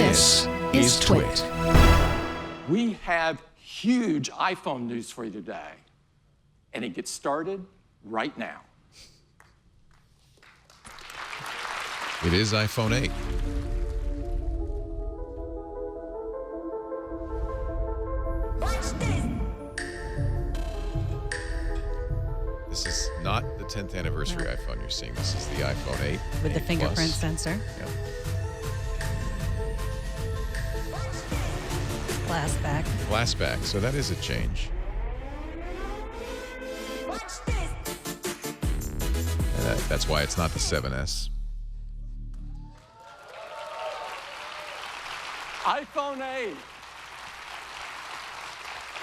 This is TWiT. We have huge iPhone news for you today, and it gets started right now. It is iPhone 8. This is not the 10th anniversary iPhone you're seeing. This is the iPhone 8. With the 8 fingerprint Plus. sensor. Yep. Glass back. Glass back, so that is a change. And that's why it's not the 7S. iPhone 8.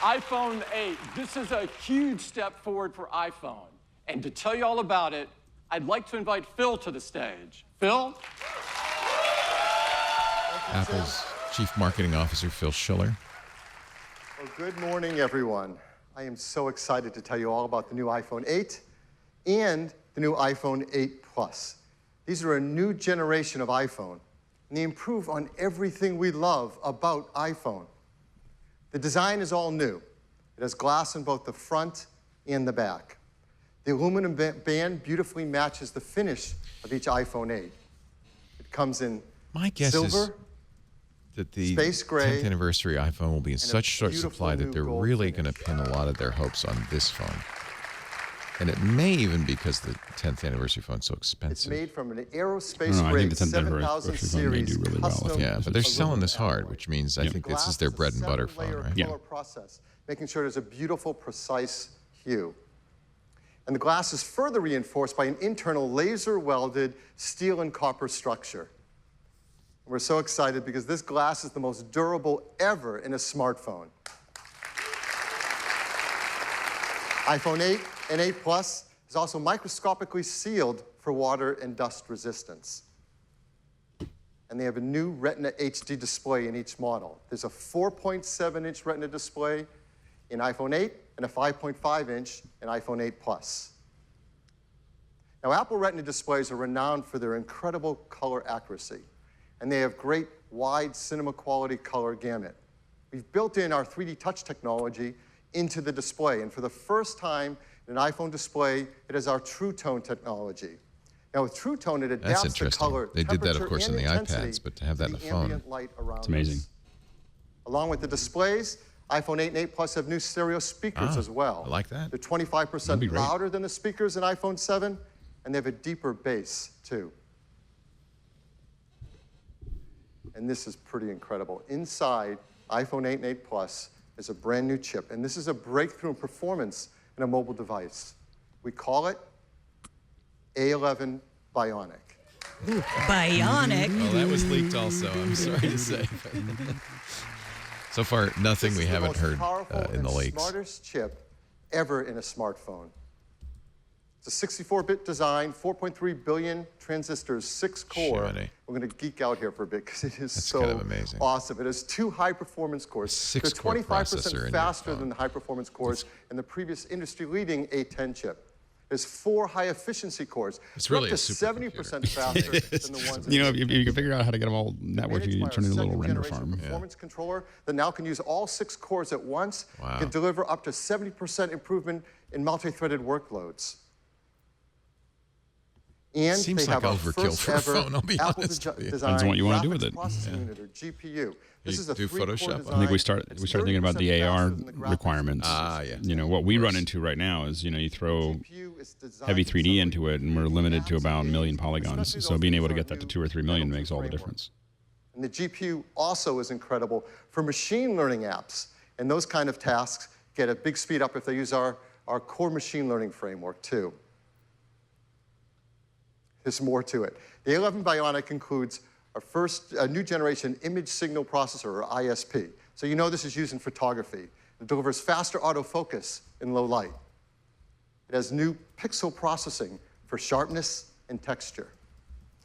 iPhone 8. This is a huge step forward for iPhone. And to tell you all about it, I'd like to invite Phil to the stage. Phil? Apple's Chief Marketing Officer, Phil Schiller. Well, good morning, everyone. I am so excited to tell you all about the new iPhone 8 and the new iPhone 8 Plus. These are a new generation of iPhone, and they improve on everything we love about iPhone. The design is all new. It has glass in both the front and the back. The aluminum band beautifully matches the finish of each iPhone 8. It comes in My guess silver, is that the space gray, 10th anniversary iPhone will be in such short supply that they're really going to pin a lot of their hopes on this phone. And it may even be because the 10th anniversary phone's so expensive. It's made from an aerospace-grade 7000 series custom. Yeah, but they're selling this hard, which means I think this is their bread and butter phone, right? Yeah. Process, making sure there's a beautiful, precise hue. And the glass is further reinforced by an internal laser-welded steel and copper structure. We're so excited because this glass is the most durable ever in a smartphone. iPhone 8 and 8 Plus is also microscopically sealed for water and dust resistance. And they have a new Retina HD display in each model. There's a 4.7-inch Retina display in iPhone 8 and a 5.5-inch in iPhone 8 Plus. Now, Apple Retina displays are renowned for their incredible color accuracy, and they have great wide cinema quality color gamut. We've built in our 3D touch technology into the display, and for the first time in an iPhone display, it has our True Tone technology. Now, with True Tone, it adapts the color, they did that, of temperature, course, in and the intensity iPads, but to have that in the phone, ambient light around it's amazing. us. Along with the displays, iPhone 8 and 8 Plus have new stereo speakers as well. I like that. They're 25% louder than the speakers in iPhone 7, and they have a deeper bass, too. And this is pretty incredible. Inside iPhone 8 and 8 Plus is a brand new chip, and this is a breakthrough in performance in a mobile device. We call it A11 Bionic. Ooh, bionic? Oh, that was leaked also, I'm sorry to say. So far, nothing we haven't heard in the leaks. This is the smartest chip ever in a smartphone. It's a 64-bit design, 4.3 billion transistors, 6-core. We're going to geek out here for a bit because it is so kind of amazing. Awesome. It has 2 high-performance cores. They're 25% faster than the high-performance cores in the previous industry-leading A10 chip. There's 4 high-efficiency cores. It's really up to 70% faster than the ones. You know, if you can figure out how to get them all networked, you turn into a little render farm. Performance controller that now can use all 6 cores at once. Wow. Can deliver up to 70% improvement in multi-threaded workloads. And seems they like have overkill for a phone, I'll be honest with you. Depends on what you want to do with it. Processing unit, or GPU. This is a do 3-core Photoshop? design. I think we start thinking about the AR requirements. Yeah. You know, what we run into right now is, you know, you throw heavy 3D into it, and we're limited to about 1 million polygons. So being able to get that to 2 or 3 million makes all the difference. And the GPU also is incredible for machine learning apps. And those kind of tasks get a big speed up if they use our core machine learning framework, too. There's more to it. The A11 Bionic includes a new generation image signal processor, or ISP. So you know this is used in photography. It delivers faster autofocus in low light. It has new pixel processing for sharpness and texture.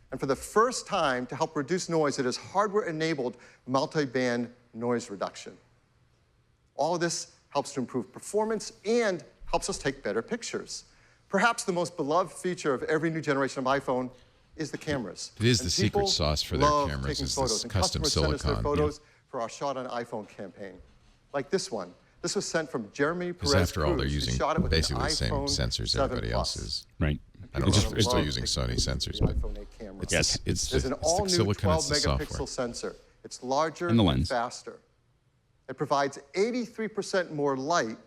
And for the first time, to help reduce noise, it has hardware-enabled multi-band noise reduction. All of this helps to improve performance and helps us take better pictures. Perhaps the most beloved feature of every new generation of iPhone is the cameras. It is And the secret people sauce for their love cameras taking is photos, this and custom customers send us their silicon. photos for our Shot on iPhone campaign. Like this one. This was sent from Jeremy Because Perez after all, they're Cruz, who using shot it with basically an the same iPhone sensors 7 everybody Plus. else is. Right. I don't know if they're People still love using taking Sony pictures sensors, with the but iPhone 8 camera. it's There's an the all-new silicon, 12 it's the megapixel software. sensor. It's larger And the and lens. faster. It provides 83% more light,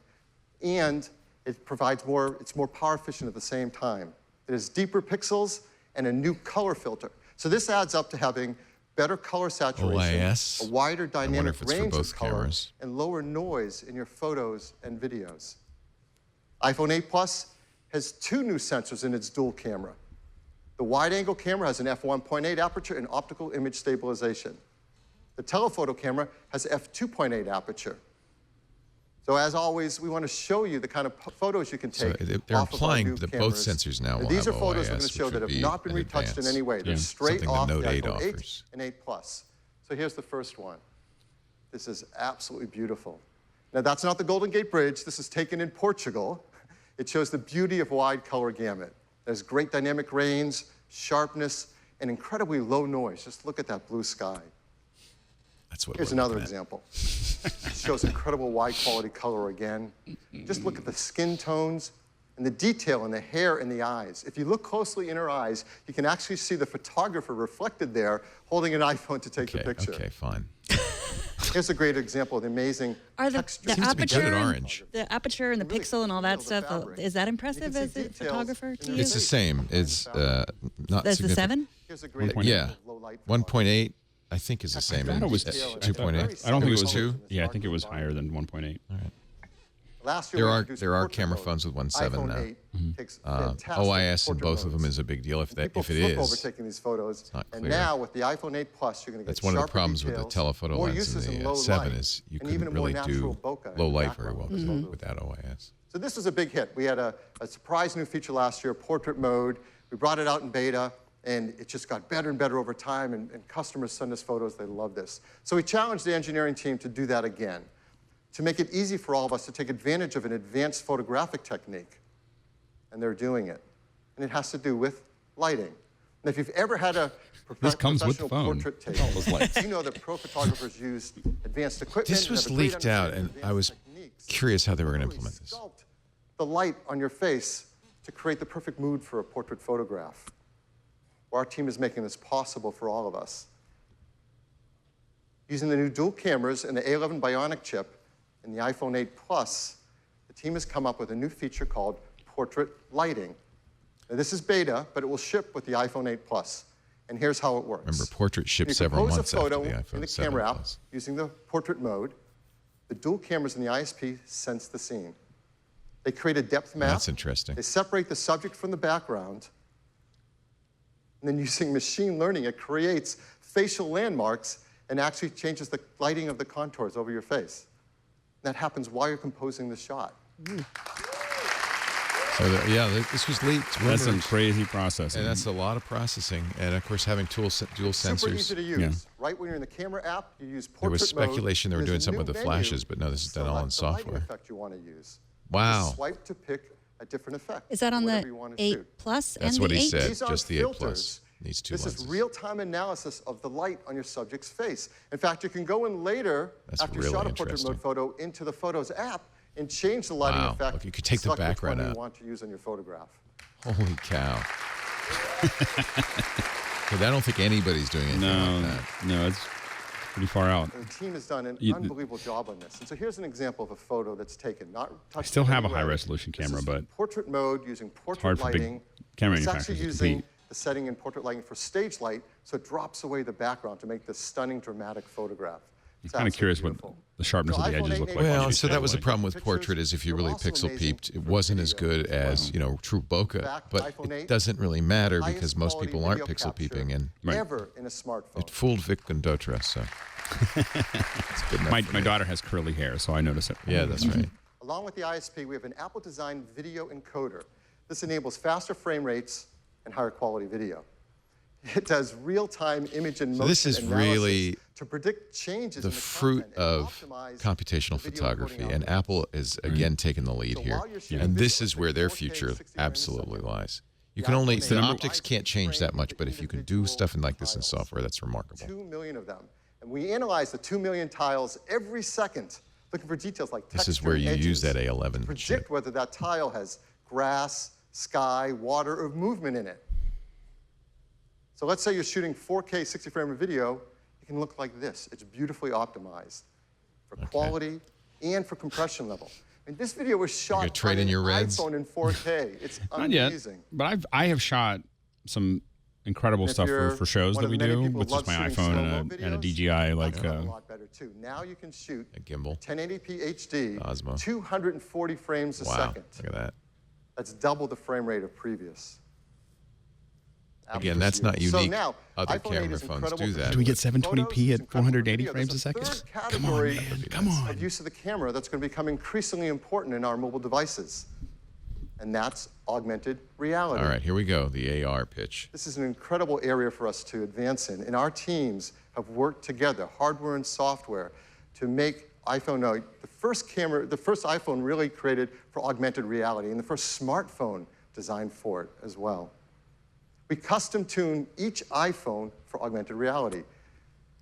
and it provides more. It's more power efficient at the same time. It has deeper pixels and a new color filter. So this adds up to having better color saturation, OIS? a wider I wonder dynamic if it's for range both of color, cameras. and lower noise in your photos and videos. iPhone 8 Plus has 2 new sensors in its dual camera. The wide-angle camera has an f1.8 aperture and optical image stabilization. The telephoto camera has f2.8 aperture. So as always, we want to show you the kind of photos you can So take they're off of our implying new that both cameras. sensors now will These are have photos we're OIS, going to show which that would have be not been an retouched in advance. any way. They're Yeah. straight Something the off the Note 8 iPhone 8 offers. and 8 Plus. So here's the first one. This is absolutely beautiful. Now, that's not the Golden Gate Bridge. This is taken in Portugal. It shows the beauty of wide color gamut. There's great dynamic range, sharpness, and incredibly low noise. Just look at that blue sky. That's what Here's we're another looking at. example. It shows incredible wide quality color again. Just look at the skin tones and the detail in the hair and the eyes. If you look closely in her eyes, you can actually see the photographer reflected there holding an iPhone to take the picture. Okay, fine. Here's a great example of the amazing Are the texture. Seems to be good at orange. the aperture and the Really pixel and all that feel the stuff, fabric. is that You impressive can as see a details photographer to in you? It's the same. It's not That's the significant. 7? Here's a great 1.8. Yeah, example of low light 1.8 I think is the same. thought it was 2.8. I don't think it was 2. Yeah, I think it was higher than 1.8. Last year we introduced There are portrait camera mode. phones with 1.7 iPhone now. 8 takes fantastic OIS in portrait both of them modes. is a big deal. If People it flip over is, taking these photos, not and clear. now with the iPhone 8 Plus, you're going to get that's one of the sharper problems with the details, telephoto more lens uses in in the low 7 light, is you and even couldn't a more really natural do bokeh in low the light very background well of this photo. without OIS. So this was a big hit. We had a surprise new feature last year, portrait mode. We brought it out in beta, and it just got better and better over time, and customers send us photos. They love this. So we challenged the engineering team to do that again, to make it easy for all of us to take advantage of an advanced photographic technique. And they're doing it. And it has to do with lighting. And if you've ever had a This comes with the professional phone. portrait take, All those lights. you know that pro photographers use advanced equipment. This and was have a great leaked out, and understanding of I was advanced techniques. curious how they were going to How do we implement this. sculpt the light on your face to create the perfect mood for a portrait photograph. Well, our team is making this possible for all of us. Using the new dual cameras and the A11 bionic chip and the iPhone 8 Plus, the team has come up with a new feature called portrait lighting. Now, this is beta, but it will ship with the iPhone 8 Plus. And here's how it works. Remember, portrait shipped You several compose months a photo after the in iPhone the 7 camera app Plus. using the portrait mode. The dual cameras in the ISP sense the scene. They create a depth map. That's interesting. They separate the subject from the background. And then using machine learning, it creates facial landmarks and actually changes the lighting of the contours over your face. And that happens while you're composing the shot. So, this was leaked. That's some rumored, crazy processing. and that's a lot of processing. And, of course, having dual Super sensors. easy to use. Yeah. Right when you're in the camera app, you use portrait There was mode, speculation they were and doing there's a something with new the menu flashes, but no, this is to done all in select the lighting software. effect you want to use. Wow. You swipe to pick a different effect. Is that on whatever the you want to 8 shoot. Plus That's and what the he 8? said. These aren't Just the 8 filters. Plus needs 2 This lenses. is real-time analysis of the light on your subject's face. In fact, you can go in later That's after you really shot a portrait interesting. mode photo into the Photos app and change the lighting Wow. effect. Look, you could take the select which background one out. you want to use on your photograph. Holy cow. But I don't think anybody's doing anything like that. No, it's pretty far out. And the team has done an You- unbelievable job on this. And so here's an example of a photo that's taken, not touched. I still in have a any way. high-resolution This camera, is but portrait mode using portrait hard for big lighting. camera It's manufacturers actually to using compete. the setting in portrait lighting for stage light, so it drops away the background to make this stunning, dramatic photograph. I'm kind of curious what the sharpness of the edges look like. Well, on so that was the satellite. problem with Pictures, portrait is if you they're really also pixel amazing peeped, it for wasn't as video good as, true bokeh, Fact, but iPhone 8, it doesn't really matter highest because most quality people aren't video pixel capture peeping, and Right. ever in a smartphone. it fooled Vic and Dotra, so it's good enough for My me. daughter has curly hair, so I notice it. Yeah, that's right. Along with the ISP, we have an Apple-designed video encoder. This enables faster frame rates and higher quality video. It does real-time image and motion this is analysis really to predict changes The in the fruit content and of optimize computational the video photography, encoding and algorithms. Apple is again taking the lead So here. while you're shooting And video this is at where their 4K, future 60 frames a absolutely second, lies. You can only, the optics can't change that much, but if you can do stuff like this in software, that's remarkable. 2 million of them. And we analyze the 2 million tiles every second, looking for details like texture. This is where you use that A11 to predict chip. whether that tile has grass, sky, water, or movement in it. So let's say you're shooting 4K 60 frame of video, it can look like this. It's beautifully optimized for quality and for compression level. I mean, this video was shot on an iPhone in 4K. It's amazing. Not yet, but I have shot some incredible stuff for shows that we do with just my iPhone and a DJI like a lot better too. Now you can shoot a gimbal, 1080p HD, Osmo, 240 frames a second. Look at that. That's double the frame rate of previous. Again, that's not unique. So now, other iPhone camera phones do that. Do we get 720p at 480 frames a second? Come on, man. Come on. Of use of the camera that's going to become increasingly important in our mobile devices. And that's augmented reality. All right, here we go, the AR pitch. This is an incredible area for us to advance in. And our teams have worked together, hardware and software, to make iPhone the first iPhone really created for augmented reality, and the first smartphone designed for it as well. We custom tune each iPhone for augmented reality.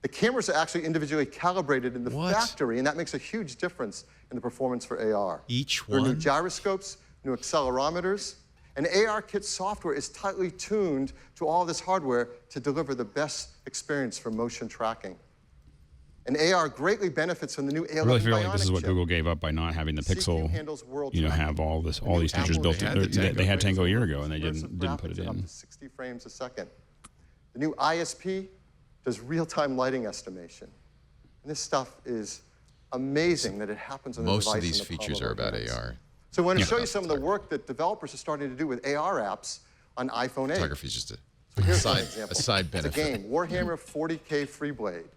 The cameras are actually individually calibrated in the factory, and that makes a huge difference in the performance for AR. Each There are one? new gyroscopes, new accelerometers, and ARKit software is tightly tuned to all this hardware to deliver the best experience for motion tracking. And AR greatly benefits from the new A11 I really feel bionic like this is what chip. Google gave up by not having the Pixel, have all these features built in. They had Tango a year ago, and they didn't put it up in. to 60 frames a second. The new ISP does real-time lighting estimation. And this stuff is amazing that it happens on the device. Most of these in the palm features of are our about hands. AR. So I want to show you some of the work that developers are starting to do with AR apps on iPhone 8. Photography is just a Here's one side example. benefit. It's a game, Warhammer 40K Freeblade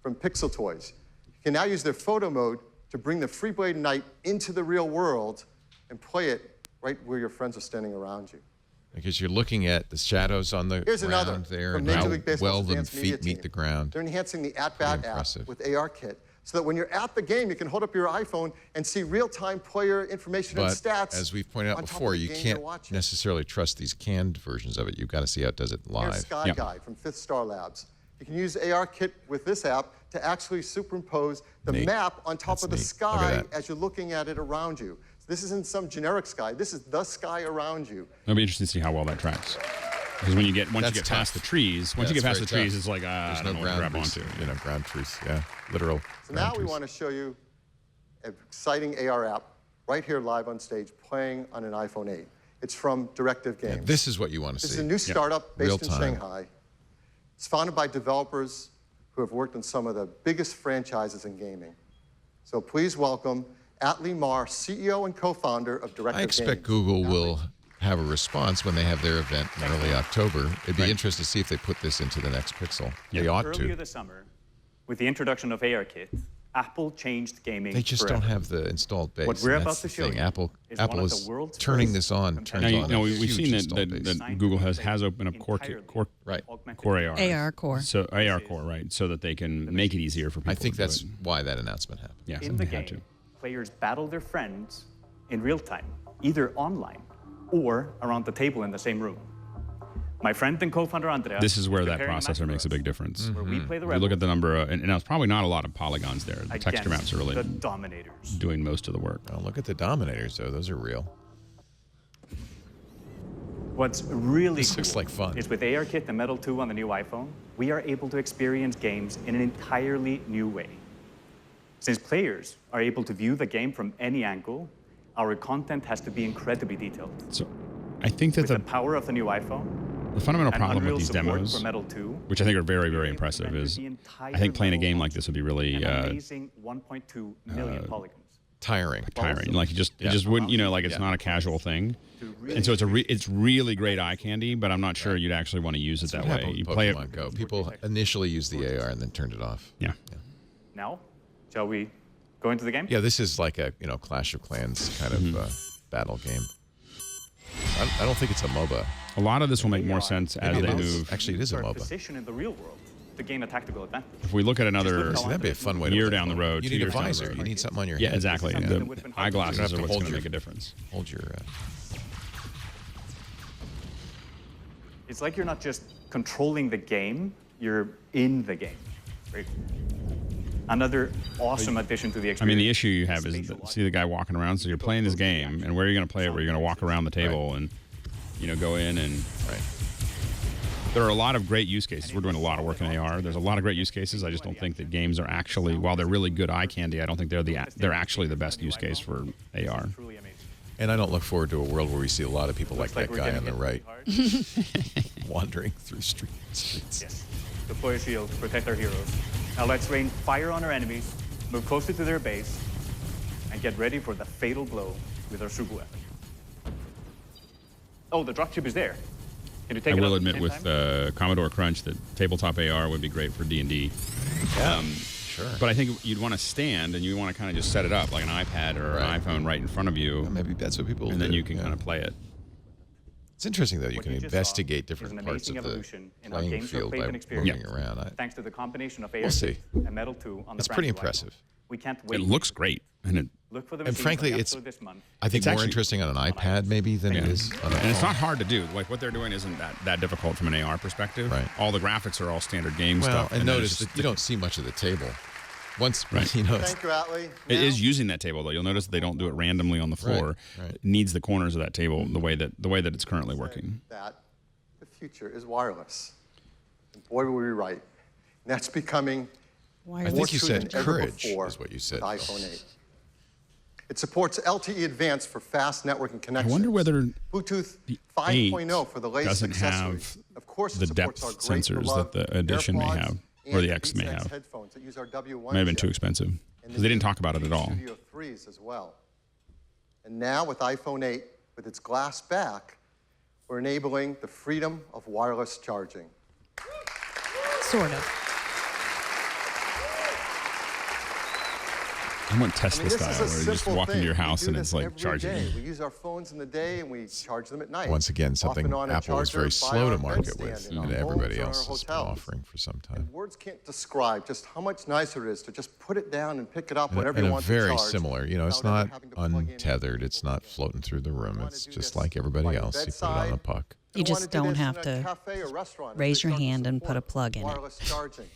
from Pixel Toys. You can now use their photo mode to bring the Freeblade Knight into the real world and play it right where your friends are standing around you. Because you're looking at the shadows on the ground there and how well the feet meet the ground. They're enhancing the At-Bat app with ARKit so that when you're at the game, you can hold up your iPhone and see real-time player information and stats. As we've pointed out before, you can't necessarily trust these canned versions of it. You've got to see how it does it live. Here's Sky Guide from Fifth Star Labs. You can use ARKit with this app to actually superimpose the map on top of the sky as you're looking at it around you. So this isn't some generic sky. This is the sky around you. It'll be interesting to see how well that tracks. Because once you get past the trees, it's like there's no know ground grab onto. ground truth. Yeah, literal. So now we want to show you an exciting AR app right here live on stage playing on an iPhone 8. It's from Directive Games. Yeah, this is what you want to see. This is a new startup based in Shanghai. It's founded by developers who have worked on some of the biggest franchises in gaming. So please welcome Atlee Mar, CEO and co-founder of Directive Games. I expect Google will have a response when they have their event in early October. It'd be interesting to see if they put this into the next Pixel. They ought to. Earlier this summer, with the introduction of ARKit, Apple changed gaming They just forever. don't have the installed base. What we're about to show you Apple is is turning this on. We've seen that Google has opened up Core AR. AR Core. So AR Core, right? So that they can make it easier for people. I think to do that's why that announcement happened. Yeah, In the game, players battle their friends in real time, either online or around the table in the same room. My friend and co-founder Andrea. This is where that processor makes a big difference. Where we play the You look at the number, and now it's probably not a lot of polygons there. The texture maps are really the dominators. doing most of the work. Oh, look at the Dominators, though. Those are real. What's really This looks cool like fun. is with ARKit and Metal 2 on the new iPhone, we are able to experience games in an entirely new way. Since players are able to view the game from any angle, our content has to be incredibly detailed. So I think that With the power of the new iPhone, the fundamental and problem Unreal with these support demos, for Metal 2, which I think are very, very impressive, is I think playing a game like this would be really an amazing 1.2 million polygons. Tiring. Like it just wouldn't, like it's not a casual thing. And so it's really great eye candy, but I'm not sure you'd actually want to use it that way. You play it. Pokemon Go. People initially used the AR and then turned it off. Yeah. Now, shall we go into the game? Yeah, this is like a Clash of Clans kind of battle game. I don't think it's a MOBA. A lot of this will make more sense as they move. Actually, it is a Our MOBA. position in the real world to gain a tactical advantage. If we look at another That'd be a fun way to year play down the road, You 2 need a years down the visor. road. You need something on your Yeah, head. exactly. The eyeglasses are what's going to make a difference. Hold your. It's like you're not just controlling the game, you're in the game. Right? Another awesome addition to the experience. I mean, the issue you have is see the guy walking around. So you're playing this game, and where are you going to play it? Where you're going to walk around the table and, go in and. Right. There are a lot of great use cases. We're doing a lot of work in AR. There's a lot of great use cases. I just don't think that games are actually, while they're really good eye candy, I don't think they're actually the best use case for AR. And I don't look forward to a world where we see a lot of people like that guy on the right wandering through streets. Yes. Deploy a shield, protect our heroes. Now let's rain fire on our enemies, move closer to their base, and get ready for the fatal blow with our super weapon. Oh, the dropship is there. Can you take it I up will at the admit same with time? Commodore Crunch that tabletop AR would be great for D&D. Yeah, sure. But I think you'd want to stand and you want to kind of just set it up like an iPad or an iPhone right in front of you. Well, maybe that's what people will and then do, you can kind of play it. It's interesting, though. You What can you just investigate saw is different an parts of amazing the evolution in our playing games field plate by and experience. moving around. Thanks to the combination of AR We'll see. and Metal 2 on the It's pretty brand new impressive. iPhone. We can't wait. It looks great. And Look for the And machines frankly, on the it's episode this month. I think It's more actually- interesting on an iPad maybe than it is on a And it's phone. not hard to do. Like what they're doing isn't that difficult from an AR perspective. Right. All the graphics are all standard game Well, stuff. and then notice it's that just- you don't see much of the table. Once Right. it's Thank you, Atlee. It Now- is using that table though. You'll notice they don't do it randomly on the floor. Right. It needs the corners of that table the way that it's currently working. That the future is wireless. And boy, were we right. And that's becoming Why I are think more you true said than ever courage before is what you said. with iPhone 8. It supports LTE Advanced for fast networking I connections. wonder whether Bluetooth the 5.0 8 for the latest doesn't accessories. have Of course, it the supports depth our great sensors beloved that the Edition may AirPods have, and or the X may Beats X have. headphones that use our W1 May have been chip. too expensive And because they didn't talk about it at all. Studio 3s as well. And now with iPhone 8, with its glass back, we're enabling the freedom of wireless charging. Sort of. I want Tesla This style is a where you just simple walk into thing. your We house do and this it's like every charging day. you. We use our phones in the day and we charge them at night. Once again, something Often on a Apple was charger very by slow our to market bedstand with, in our and homes everybody or our else has been hotels. offering for some time. And words can't describe just how much nicer it is to just put it down and pick it up And whenever you a want very to charge. similar, it's without ever not having to plug in untethered, it's not floating through the room. wanna It's do just this like everybody by your else. You put it on bedside. a puck. You wanna just do don't this in have a to cafe or restaurant if raise they your start to hand and put a support plug in it. wireless charging.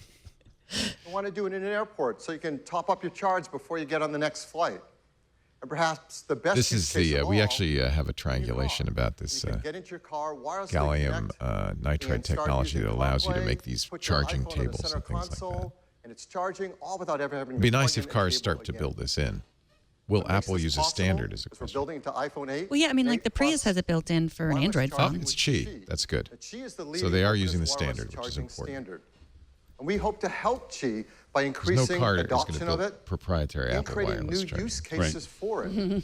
You want to do it in an airport so you can top up your charge before you get on the next flight. And perhaps the best This use is case the, of we all, actually have a in your triangulation car. about this You can get into your car, wirelessly gallium connect, nitride and start technology using that allows you to CarPlay, make these put your charging iPhone on the tables center and things like that. console, and it's charging all without ever having It'd be to nice plug if in a cars cable start to again. build this in. Will What makes Apple this use a possible standard as a is we're question? building into iPhone 8. Well, yeah, I mean, like 8 the Prius Plus has it built in for an wireless Android charging phone. It's with Qi. That's good. And Qi is the So leading they are open using the wireless standard, which is charging important. standard. And we hope to help Qi by There's no increasing car that is going to adoption of build it proprietary and Apple creating wireless new charging. use cases for it.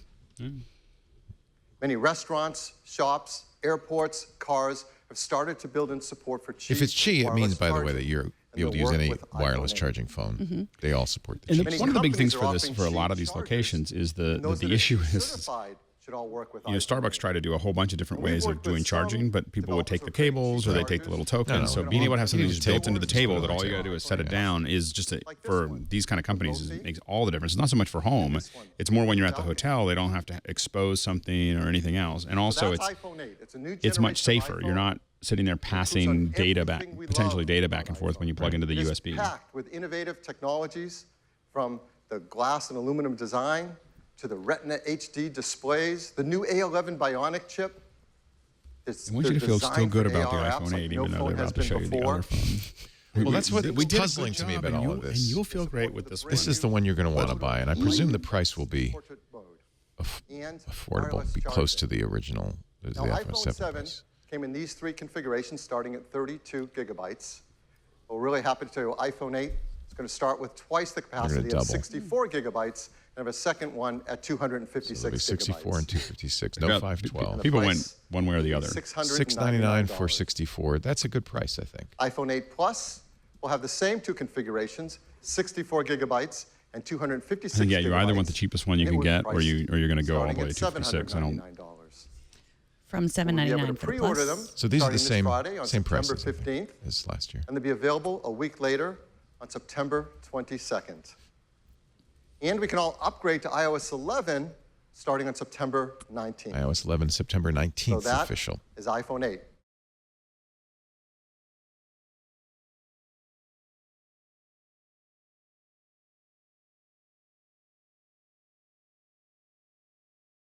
Many restaurants, shops, airports, cars have started to build in support for Qi. If it's Qi, it wireless means, by the way, charging, that you're and able to they'll use work any with wireless iPhone 8. charging phone. They all support the And Qi. Many one of the big companies things are for this, offering for a lot Qi of these chargers, locations, is and those the that are issue is, certified should all work with Starbucks tried to do a whole bunch of different We've ways of worked with doing charging, some but people would take the developers of cables or they take the little tokens. No, So no, being able to have you something need just the built table. into the Just put it table on that the all you got to table. do is set it Yeah. down is just Like this for one. these kind of companies Both it seat. makes all the difference. It's not so much for home. this one. It's more when you're at the Balcony. hotel. They don't have to expose something or anything else. And also That's it's iPhone 8. It's a new it's much generation of safer. iPhone. You're not sitting there passing on data back, everything we potentially love data back about and forth when you plug into the It is USB. packed with innovative technologies from the glass and aluminum design to the Retina HD displays, the new A11 bionic chip. I want you to feel still good about the iPhone 8, even though they're about to show you the other phone. Well, that's what We was did a good puzzling to me job, about and all of you- this. And you'll feel great with this one. This is the one you're going to want to buy, and I presume the price will be Portrait mode. And affordable, wireless be close to charging. the original, the Now, iPhone iPhone 7 7 price. came in these three configurations starting at 32 gigabytes. We're really happy to tell you iPhone 8 is going to start with twice the capacity double. at 64 gigabytes and have a second one at 256 It'll be 64 and gigabytes. 256, no Got- 512. People price went one way or the other. $699 for 64. That's a good price, I think. iPhone 8 Plus will have the same two configurations, 64 gigabytes and 256 I think, yeah, you either want the gigabytes, cheapest one you and can with get, or price you're going to go all starting the way at to 256. I don't. $799. From We'll be able $7.99 to for the pre-order Plus. them So these are starting the this same Friday on same September prices I think, 15th, as last year. and they'll be available a week later on September 22nd. And we can all upgrade to iOS 11 starting on September 19th. iOS 11, September 19th So that official. is iPhone 8.